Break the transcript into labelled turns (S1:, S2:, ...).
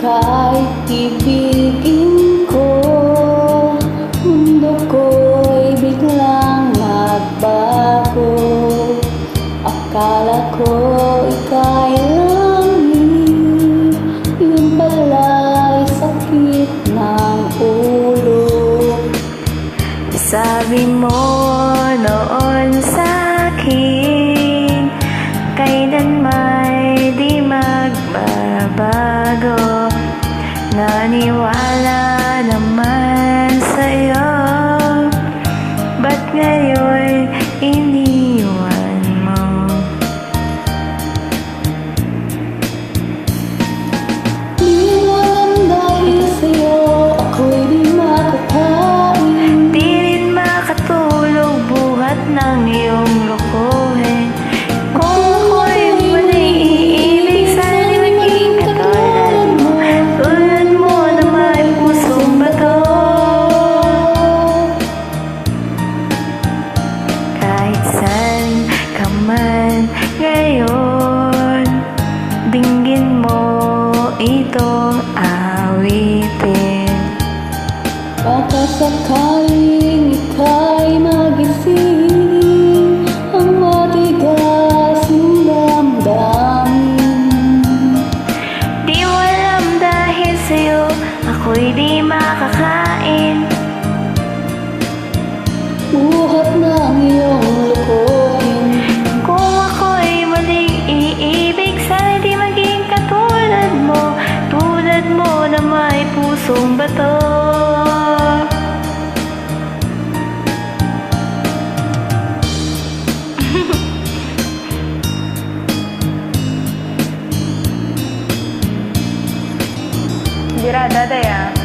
S1: Kahit ibigin ko, mundo ko'y biglang nagbago. Akala ko ika'y langit, yun pala'y sakit ng ulo.
S2: Sabi mo noon sa'kin, kailan may di magbabago. Naniwala naman sa'yo, ba't ngayon iniwan mo?
S1: Di mo alam dahil sa'yo ako'y di makakain.
S2: Di rin makatulog buhat ng iyong lokohin. Kung ako'y muling iibig, sana di maging katulad mo. Tulad mo na may pusong bato. Kahit saan ka man ngayon, dinggin mo itong awitin.
S1: Baka sakaling ika'y magising, ang matigas ng damdamin.
S2: Di mo alam dahil sa'yo ako'y di makakain.
S1: Buhat ng iyong lokohin.
S2: Kung ako'y muling iibig, sana di maging katulad mo. Tulad mo na may pusong bato. Gira, daday ah.